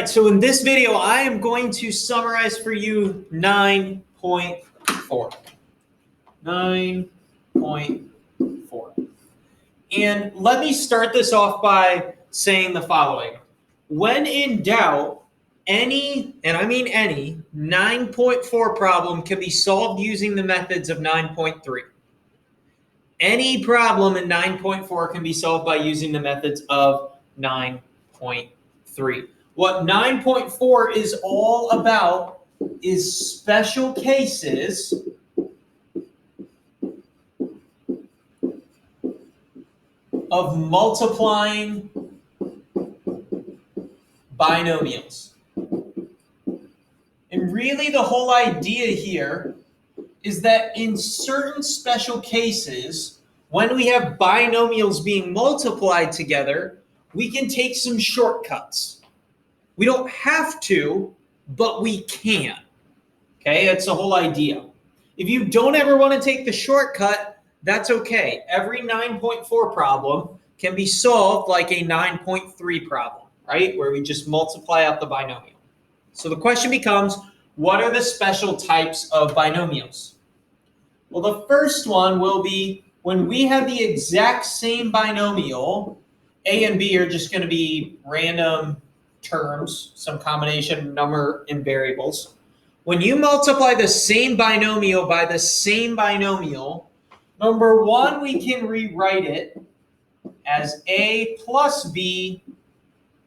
right, so in this video, I am going to summarize for you 9.4. 9.4. And let me start this off by saying the following. When in doubt, any, and I mean any, 9.4 problem can be solved using the methods of 9.3. Any problem in 9.4 can be solved by using the methods of 9.3. What 9.4 is all about is special cases of multiplying binomials. And really the whole idea here is that in certain special cases, when we have binomials being multiplied together, we can take some shortcuts. We don't have to, but we can. Okay, that's the whole idea. If you don't ever want to take the shortcut, that's okay. Every 9.4 problem can be solved like a 9.3 problem, right? Where we just multiply out the binomial. So the question becomes, what are the special types of binomials? Well, the first one will be when we have the exact same binomial, A and B are just going to be random terms, some combination of number and variables. When you multiply the same binomial by the same binomial, number one, we can rewrite it as A plus B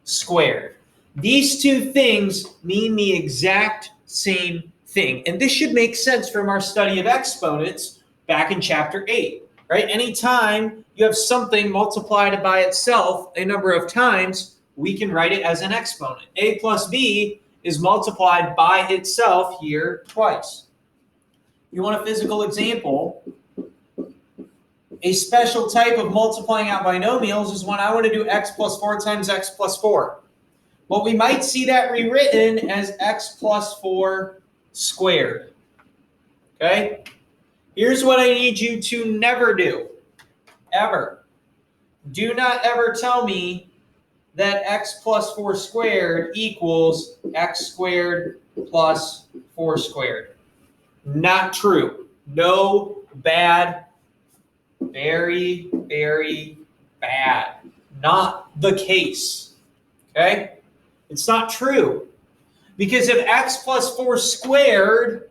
squared. These two things mean the exact same thing. And this should make sense from our study of exponents back in chapter 8, right? Anytime you have something multiplied by itself a number of times, we can write it as an exponent. A plus B is multiplied by itself here twice. You want a physical example? A special type of multiplying out binomials is when I want to do x plus 4 times x plus 4. Well, we might see that rewritten as x plus 4 squared. Okay? Here's what I need you to never do. Ever. Do not ever tell me that x plus 4 squared equals x squared plus 4 squared. Not true. No, bad, very, very bad. Not the case. Okay? It's not true. Because if x plus 4 squared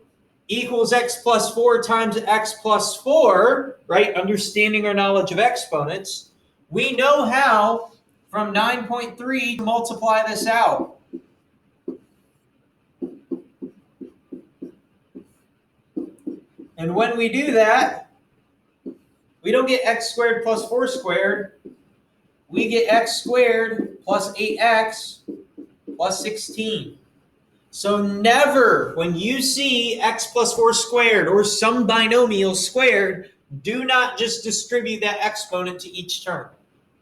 equals x plus 4 times x plus 4, right, understanding our knowledge of exponents, we know how from 9.3 to multiply this out. And when we do that, we don't get x squared plus 4 squared. We get x squared plus 8x plus 16. So never, when you see x plus 4 squared or some binomial squared, do not just distribute that exponent to each term.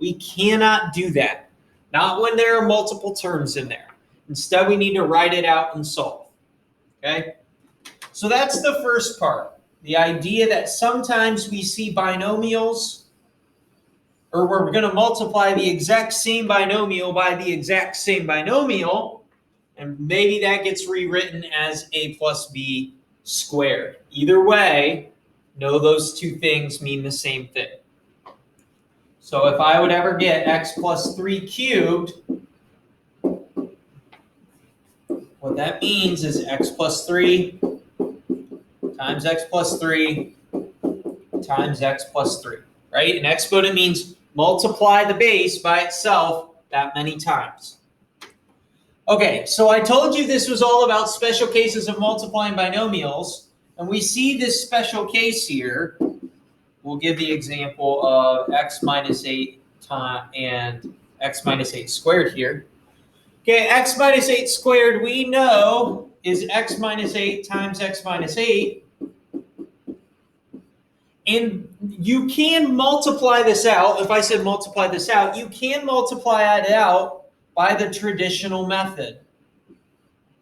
We cannot do that. Not when there are multiple terms in there. Instead, we need to write it out and solve. Okay? So that's the first part. The idea that sometimes we see binomials, or we're going to multiply the exact same binomial by the exact same binomial, and maybe that gets rewritten as a plus b squared. Either way, know those two things mean the same thing. So if I would ever get x plus 3 cubed, what that means is x plus 3 times x plus 3 times x plus 3, right? An exponent means multiply the base by itself that many times. Okay, so I told you this was all about special cases of multiplying binomials, and we see this special case here. We'll give the example of x minus 8 and x minus 8 squared here. Okay, x minus 8 squared we know is x minus 8 times x minus 8. And you can multiply this out. If I said multiply this out, you can multiply it out by the traditional method.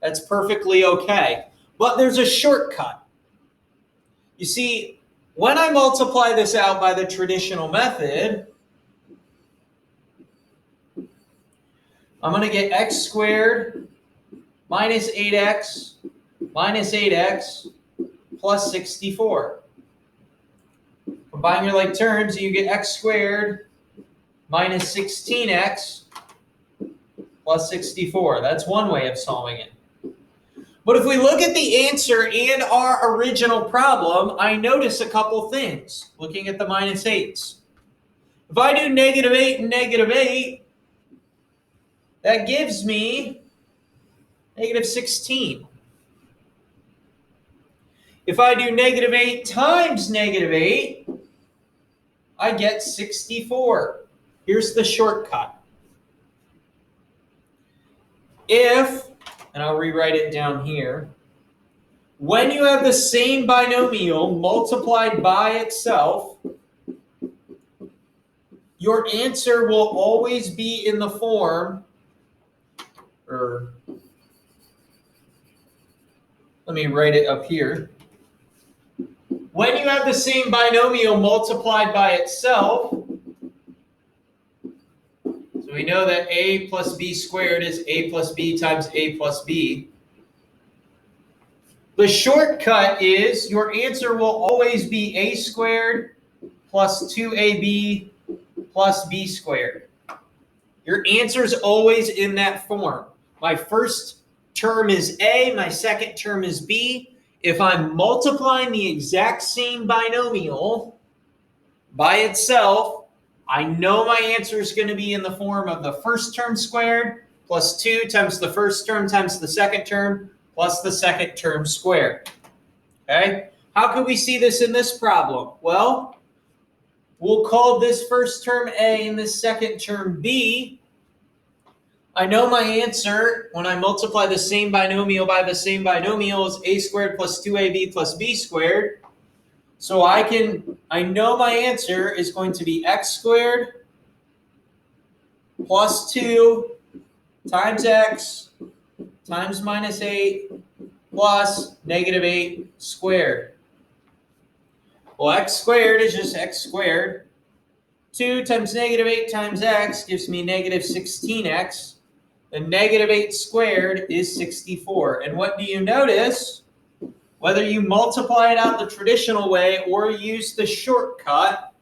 That's perfectly okay. But there's a shortcut. You see, when I multiply this out by the traditional method, I'm going to get x squared minus 8x minus 8x plus 64. Combine your like terms, you get x squared minus 16x plus 64. That's one way of solving it. But if we look at the answer and our original problem, I notice a couple things looking at the minus 8s. If I do negative 8 and negative 8, that gives me negative 16. If I do negative 8 times negative 8, I get 64. Here's the shortcut. If, and I'll rewrite it down here, when you have the same binomial multiplied by itself, your answer will always be in the form, or let me write it up here. When you have the same binomial multiplied by itself, so we know that a plus b squared is a plus b times a plus b. The shortcut is your answer will always be a squared plus 2ab plus b squared. Your answer is always in that form. My first term is a, my second term is b. If I'm multiplying the exact same binomial by itself, I know my answer is going to be in the form of the first term squared plus 2 times the first term times the second term plus the second term squared. Okay? How can we see this in this problem? Well, we'll call this first term A and this second term B. I know my answer when I multiply the same binomial by the same binomial is a squared plus 2ab plus b squared. So I know my answer is going to be x squared plus 2 times x times minus 8 plus negative 8 squared. Well, x squared is just x squared. 2 times negative 8 times x gives me negative 16x. And negative 8 squared is 64. And what do you notice? Whether you multiply it out the traditional way or use the shortcut,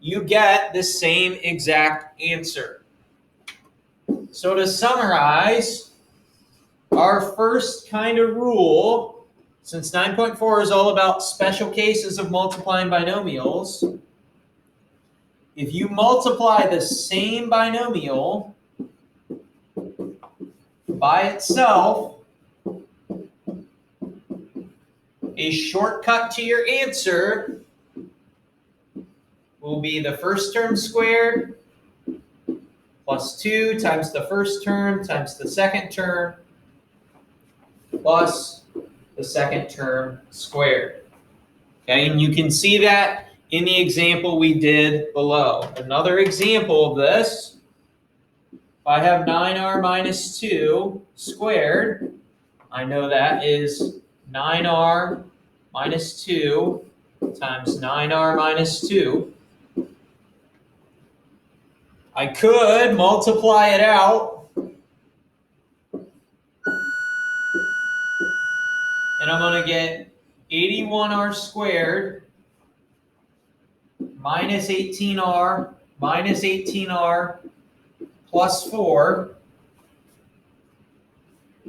you get the same exact answer. So to summarize, our first kind of rule, since 9.4 is all about special cases of multiplying binomials, if you multiply the same binomial by itself, a shortcut to your answer will be the first term squared plus 2 times the first term times the second term plus the second term squared. Okay, and you can see that in the example we did below. Another example of this, if I have 9r minus 2 squared, I know that is 9r minus 2 times 9r minus 2. I could multiply it out, and I'm going to get 81r squared minus 18r minus 18r plus 4,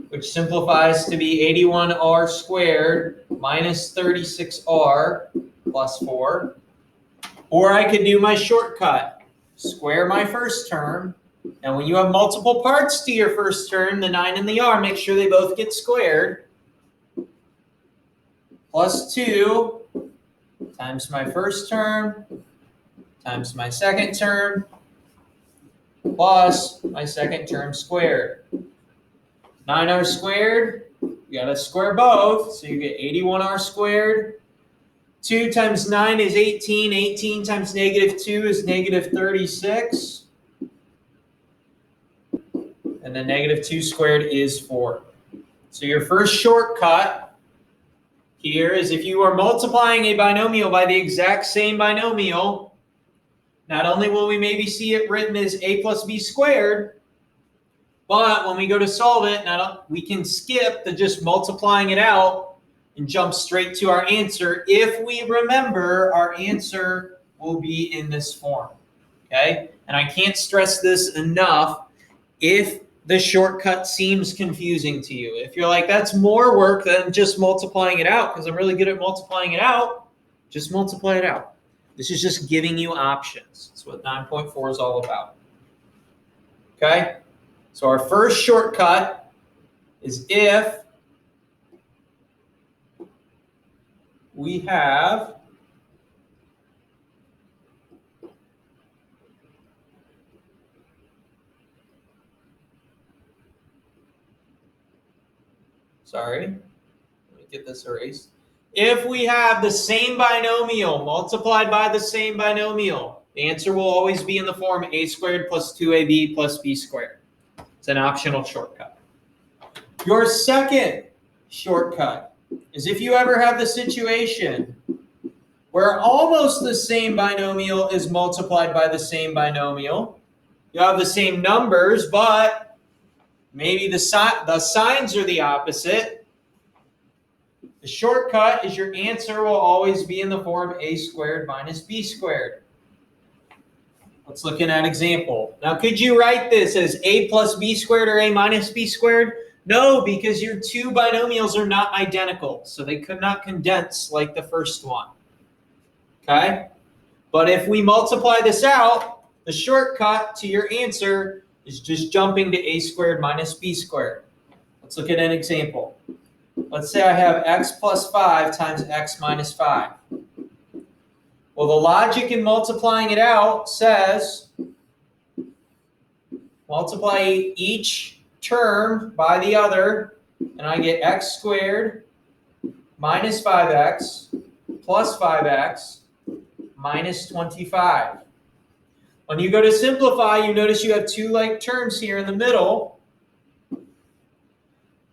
which simplifies to be 81r squared minus 36r plus 4. Or I could do my shortcut, square my first term, and when you have multiple parts to your first term, the 9 and the r, make sure they both get squared, plus 2 times my first term times my second term plus my second term squared. 9r squared, you got to square both, so you get 81r squared. 2 times 9 is 18. 18 times negative 2 is negative 36. And then negative 2 squared is 4. So your first shortcut here is if you are multiplying a binomial by the exact same binomial, not only will we maybe see it written as a plus b squared, But when we go to solve it, we can skip the just multiplying it out and jump straight to our answer if we remember our answer will be in this form. Okay? And I can't stress this enough. If the shortcut seems confusing to you, if you're like, that's more work than just multiplying it out because I'm really good at multiplying it out, just multiply it out. This is just giving you options. That's what 9.4 is all about. Okay? So our first shortcut is if we have let me get this erased. If we have the same binomial multiplied by the same binomial, the answer will always be in the form a squared plus 2ab plus b squared. It's an optional shortcut. Your second shortcut is if you ever have the situation where almost the same binomial is multiplied by the same binomial. You have the same numbers, but maybe the signs are the opposite. The shortcut is your answer will always be in the form a squared minus b squared. Let's look at an example. Now, could you write this as a plus b squared or a minus b squared? No, because your two binomials are not identical, so they could not condense like the first one. Okay? But if we multiply this out, the shortcut to your answer is just jumping to a squared minus b squared. Let's look at an example. Let's say I have x plus 5 times x minus 5. Well, the logic in multiplying it out says multiply each term by the other, and I get x squared minus 5x plus 5x minus 25. When you go to simplify, you notice you have two like terms here in the middle.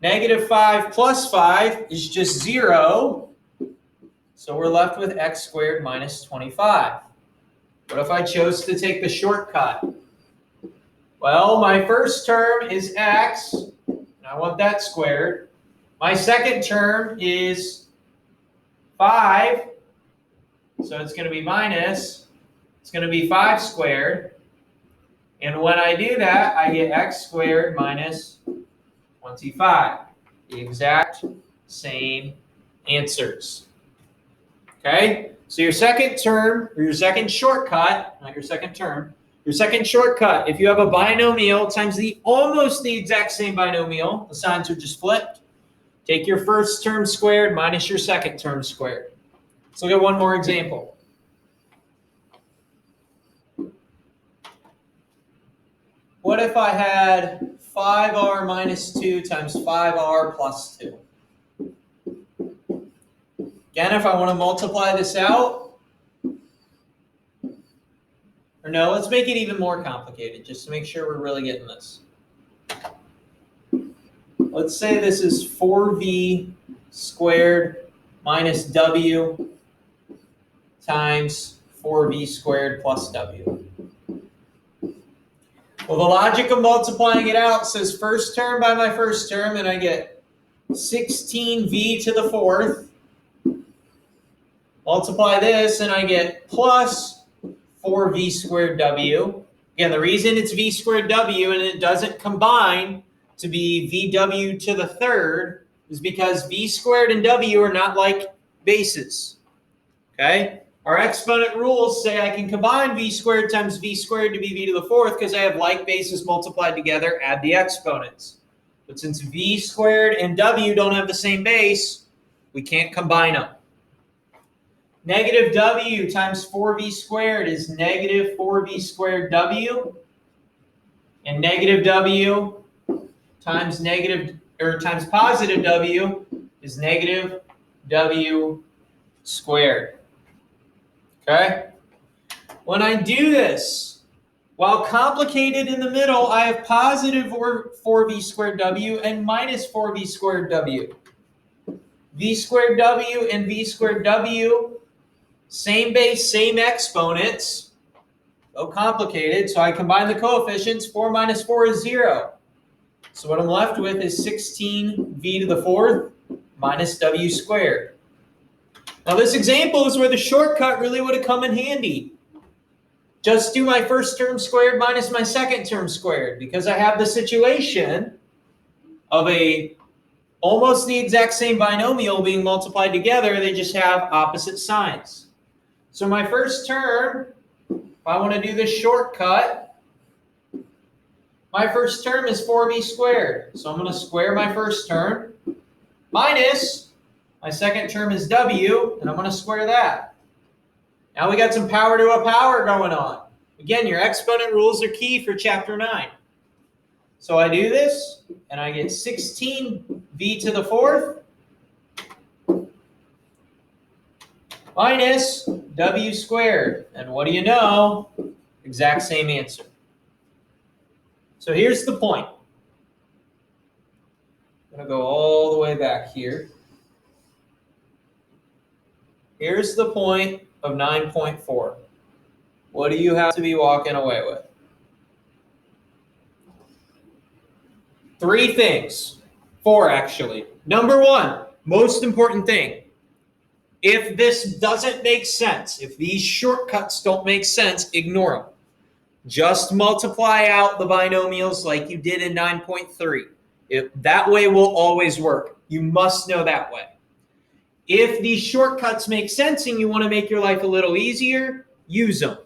Negative 5 plus 5 is just 0. So we're left with x squared minus 25. What if I chose to take the shortcut? Well, my first term is x, and I want that squared. My second term is 5, so it's going to be minus. It's going to be 5 squared. And when I do that, I get x squared minus 25. The exact same answers. Okay? So your second term, or your second shortcut, not your second term, your second shortcut, if you have a binomial times almost the exact same binomial, the signs are just flipped, take your first term squared minus your second term squared. Let's look at one more example. What if I had 5r minus 2 times 5r plus 2? Again, if I want to multiply this out, or no, let's make it even more complicated just to make sure we're really getting this. Let's say this is 4v squared minus w times 4v squared plus w. Well, the logic of multiplying it out says first term by my first term, and I get 16v to the fourth. Multiply this, and I get plus 4v squared w. Again, the reason it's v squared w and it doesn't combine to be vw to the third is because v squared and w are not like bases. Okay? Our exponent rules say I can combine v squared times v squared to be v to the fourth because I have like bases multiplied together, add the exponents. But since v squared and w don't have the same base, we can't combine them. Negative w times 4v squared is negative 4v squared w. And negative w times positive w is negative w squared. Okay? When I do this, while complicated in the middle, I have positive 4v squared w and minus 4v squared w. V squared w and v squared w, same base, same exponents. So complicated, so I combine the coefficients. 4 minus 4 is 0. So what I'm left with is 16v to the fourth minus w squared. Now this example is where the shortcut really would have come in handy. Just do my first term squared minus my second term squared, because I have the situation of almost the exact same binomial being multiplied together. They just have opposite signs. So my first term, if I want to do this shortcut, my first term is 4b squared. So I'm going to square my first term minus my second term is w, and I'm going to square that. Now we got some power to a power going on. Again, your exponent rules are key for chapter 9. So I do this, and I get 16v to the fourth minus w squared. And what do you know? Exact same answer. So here's the point. I'm going to go all the way back here. Here's the point of 9.4. What do you have to be walking away with? 3 things. 4, actually. Number 1, most important thing. If this doesn't make sense, if these shortcuts don't make sense, ignore them. Just multiply out the binomials like you did in 9.3. That way will always work. You must know that way. If these shortcuts make sense and you want to make your life a little easier, use them.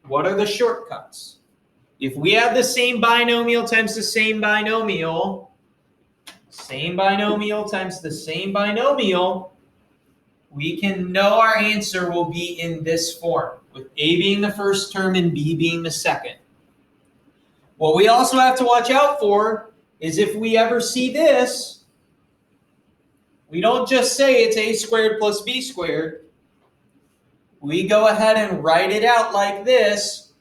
What are the shortcuts? If we have the same binomial times the same binomial times the same binomial, we can know our answer will be in this form, with a being the first term and b being the second. What we also have to watch out for is if we ever see this, we don't just say it's a squared plus b squared. We go ahead and write it out like this,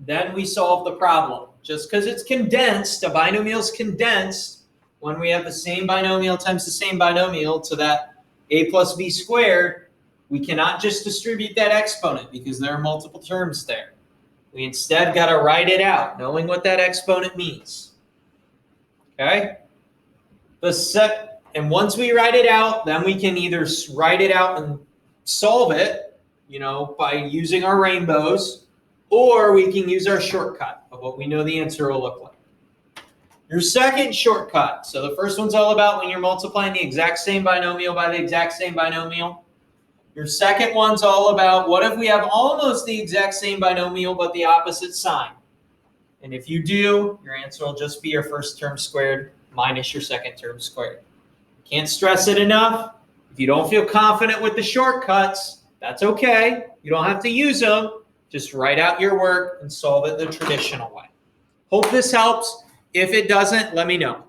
then we solve the problem. Just because it's condensed, a binomial is condensed when we have the same binomial times the same binomial to that a plus b squared, we cannot just distribute that exponent because there are multiple terms there. We instead got to write it out, knowing what that exponent means. Okay? And once we write it out, then we can either write it out and solve it, by using our rainbows, or we can use our shortcut of what we know the answer will look like. Your second shortcut. So the first one's all about when you're multiplying the exact same binomial by the exact same binomial. Your second one's all about what if we have almost the exact same binomial but the opposite sign. And if you do, your answer will just be your first term squared minus your second term squared. Can't stress it enough. If you don't feel confident with the shortcuts, that's okay. You don't have to use them. Just write out your work and solve it the traditional way. Hope this helps. If it doesn't, let me know.